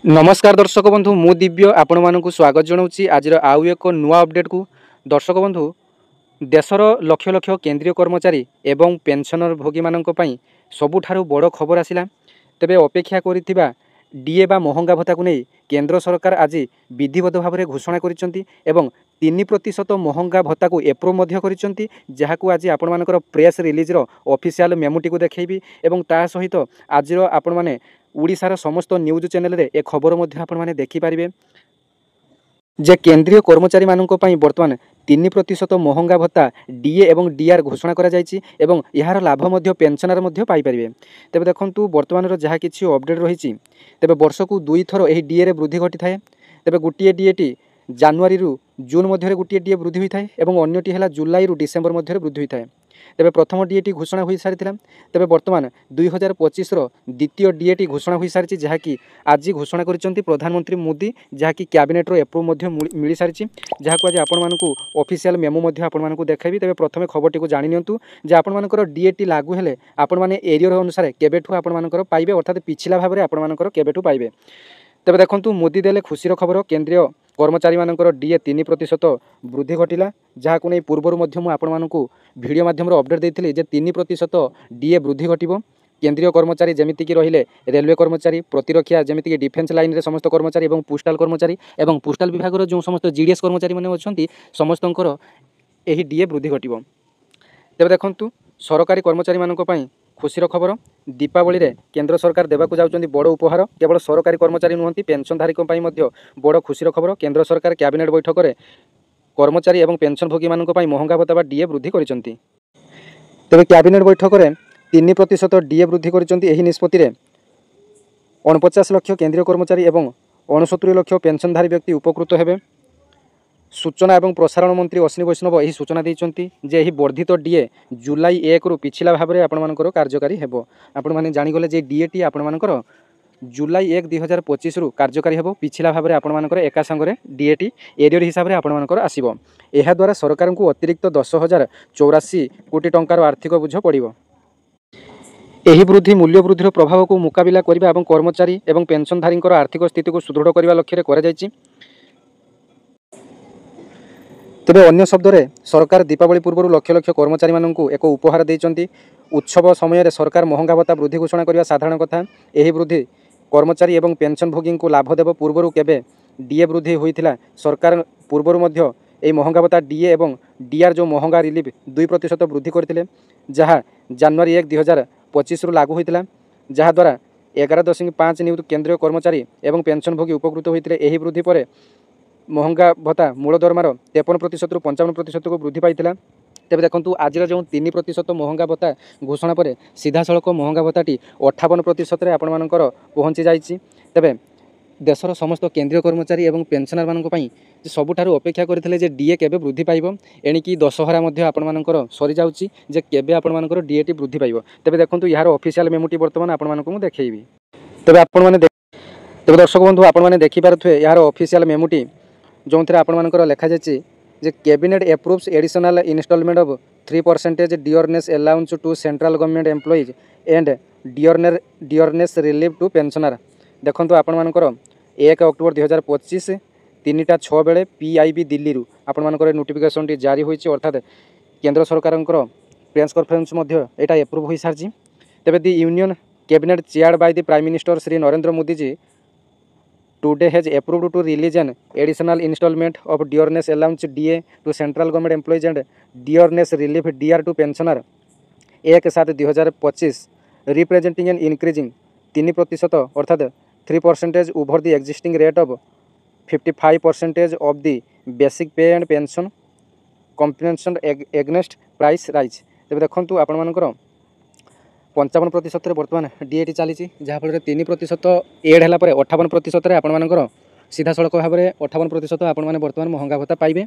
नमस्कार दर्शक बंधु मु दिव्य आपण मानक स्वागत जनाऊँगी आज आउ एक नुआ अपडेट को। दर्शक बंधु देशर लक्ष लक्ष केंद्रीय कर्मचारी एवं पेंशनर भोगी मानक पई सबुठारु बड़ खबर आसिला। तेबे अपेक्षा करिथिबा डीए बा महंगा भत्ता को नहीं केंद्र सरकार आज विधिवत भाव में घोषणा करिसेंती एवं 3% महंगा भत्ता को एप्रूव मध्य करिसेंती, जहाकू आज आपण मानकर प्रेस रिलीज रो ऑफिशियल मेमोटी को देखैबी एवं ता सहित आज आपण माने ओडिशार समस्त न्यूज चैनल रे एक खबर मध्य आपण माने देखि पारिबे जे केंद्रीय कर्मचारी मानक पई वर्तमान 3% महंगा भत्ता डीए एवं डीआर घोषणा करा जायछि एवं यार लाभ मध्य पेंशनर मध्य पाई परिबे। तेबे देखंतु वर्तमान रो जहा किछि अपडेट रहिछि तेबे वर्ष को 2 थर एही डीए रे वृद्धि घटी थाए। तेबे गोटिए डीएटी जनवरी रु जून मध्य गोटिए डीए वृद्धि होई थाए एवं अन्यटी हैला जुलाई रु डिसेंबर मध्य वृद्धि होई थाए। तेबे प्रथम डीएटी घोषणा हो सारी तेबे वर्तमान 2025 द्वितीय डीएटी घोषणा हो सारी जहाँकि आज घोषणा करिसेंती प्रधानमंत्री मोदी, जहाँकि कैबिनेट रो एप्रूव मध्य मिली सारी जहाँकू आज आपण मानकू ऑफिशियल मेमो मध्य आपण मानकू देखाइबी। तेबे प्रथमे खबरटी को जानि नियंतु जे आपण मानकर डीएटी लागू हेले आपण माने एरियर अनुसार केबेठू आपण मानकर पाइबे अर्थात पिछला भाव में आपण मानकर केबेठू पाइबे। तेबे देखंतु मोदी देले खुशीर खबर केंद्रीय कर्मचारी मानकर डीए 3% वृद्धि घटिला, जहाँकू नहीं पूर्वर मध्य मु आपण मानकू वीडियो माध्यम अपडेट देइथिली जे 3% डीए वृद्धि घटिबो। केंद्रीय कर्मचारी जमितिकी रहिले रेलवे कर्मचारी, प्रतिरक्षा जमितिकी डिफेन्स लाइन रे समस्त कर्मचारी एवं पोस्टाल कर्मचारी एवं पोस्टाल विभाग रो जो समस्त जीडीएस कर्मचारी माने अछंती समस्तंकर एही डीए वृद्धि घटिबो। तेबे देखंतु सरकारी कर्मचारी मानक पई खुशीर खबर दीपावली रे केंद्र सरकार देवाक जाउछंती बड़ उपहार। केवल सरकारी कर्मचारी नुहंती पेंशनधारी पई मध्य बड़ खुशीर खबर। केंद्र सरकार कैबिनेट बैठक रे कर्मचारी एवं पेंशन भोगी मानक पई महंगा भत्ता बा डीए वृद्धि करिसेंती। तेबे कैबिनेट बैठक रे 3% डीए वृद्धि करिसेंती। एही निष्पत्ति रे 49 लाख केंद्रीय कर्मचारी एवं 69 लाख पेंशनधारी व्यक्ति उपकृत हेबे। सूचना एवं प्रसारण मंत्री अश्विनी वैष्णव यही सूचना देइछंती जे यही वर्धित डीए जुलाई 1 रु पिछला भाव में आपण मानकर कार्यकारी हेबो। आपण माने जानि गले जे डीएटी आपण मानकर जुलाई 1 2025 रु कार्यकारी हेबो। पिछला भाव में आपण मानकर एका संगरे डीएटी एरियर हिसाब रे आपण मानकर आसीबो। एहा द्वारा सरकार को अतिरिक्त 10,084 कोटी टंकार आर्थिक बोझ पड़िबो। एही वृद्धि मूल्य वृद्धिर प्रभाव को मुकाबिला करिबा एवं कर्मचारी एवं पेंशनधारी आर्थिक स्थिति को सुदृढ़ करने लक्ष्य रे करा जायछि। तेबे अन्य शब्द रे सरकार दीपावली पूर्व लक्ष लक्ष कर्मचारी माननकू एक उपहार देइचंती। उत्सव समय रे सरकार महंगा भत्ता वृद्धि घोषणा करबा साधारण कथा। एही वृद्धि कर्मचारी एवं पेंशन भोगी को लाभ देव। पूर्व केबे डीए वृद्धि होइथिला सरकार पूर्व मध्य एही महंगा भत्ता डीए एवं डीआर जो महंगा रिलीफ 2% वृद्धि करथिले, जहाँ जनवरी 1 2025 रु लागू होइथिला, जहाँ द्वारा 11.5 नियुक्त केंद्रीय कर्मचारी एवं पेंशन भोगी उपकृत होइथिले। एही वृद्धि परे महंगा भत्ता मूल दरमार 53% रु 55% को वृद्धि पाइथिला। तेबे देखंतु आज जो 3% महंगा भत्ता घोषणा पर सीधा सड़क महंगा भत्ताटी 58% रे आपण मानकर पहुँची जाइछि। तेबे देशर समस्त केंद्रीय कर्मचारी एवं पेंशनर मानक पई सबुठारु अपेक्षा करथिले जे डीए केबे वृद्धि पाइबो। एणिकी दशहरा मध्य आपण मानकर सरी जाउछि जे केबे आपण मानकर डीएटी वृद्धि पाइबो। तेबे देखंतु यार ऑफिशियल मेमोटी वर्तमान आपण मानक मु देखैबी। तेबे आपण माने तेबे दर्शक बंधु आपण माने देखि पारुथुए यार ऑफिशियल मेमोटी जो थे आपण मानकर लिखा जाइए जे cabinet approves additional instalment of 3% dearness allowance to central government employees and dearness relief to pensioner. देखंतु आपण मानकर 1 अक्टोबर 2025 3टा 6 बेले पीआईबी दिल्ली रु आपण मानकर नोटिफिकेशन टी जारी होइछि, अर्थात केंद्र सरकार प्रेस कॉन्फ्रेंस मध्य एटा एप्रूव हो सारी। तेबे the union cabinet chaired by the prime minister Shri Narendra Modi ji today has approved to release an additional installment of dearness allowance DA to central government employees and dearness relief DR to pensioner 1/7/2025 representing an increasing 3% अर्थात 3% over the existing rate of 55% of the basic pay and pension compensation against price rise। तेबे देखंतु आपण मानकर 55% बर्तमान DAT चली, जहाँफल 3% add है 58% आपण मानकर सीधा सड़क भाव में 58% आपण मैंने बर्तमान महंगा भत्ता पाइबे,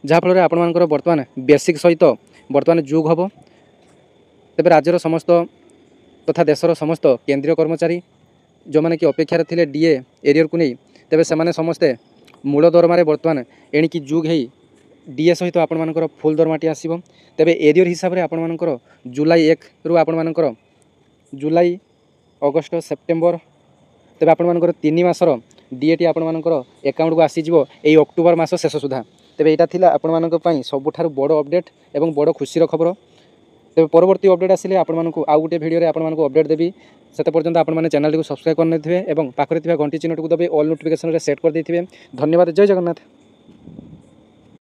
जहाँफल आपण मानकर बर्तमान बेसिक सहित बर्तमान जोग हम। तेबे राज्यर समस्त तथा देशर समस्त केंद्रीय कर्मचारी जो मैंने कि अपेक्षार थे डीए एरियर को नहीं, तेबे से समस्ते मूल दरमार बर्तमान एणिकी जोग है डीए सहित आपण मानकर फुल दरमाटी आसीबो। तेबे एरियर हिसाब रे आपण मानकर जुलाई 1 रु आपण मानकर जुलाई अगस्ट सेप्टेम्बर तेज आप 3 मासर डीएटी आपंकर एकाउंट को आसीज ये अक्टोबर मास शेष सुधा। तेज यहाँ आपण सबुठ बड़ अपडेट और बड़ खुशी खबर। तेज परवर्ती अपडेट आसिले आपको आउ गोटे भिडियो आपको अपडेट देवी। से पर्यंत आपने चैनल को सब्सक्राइब करने और पाखे घंटी चिन्हट को दबे ऑल नोटिफिकेशन सेट कर देते। धन्यवाद। जय जगन्नाथ।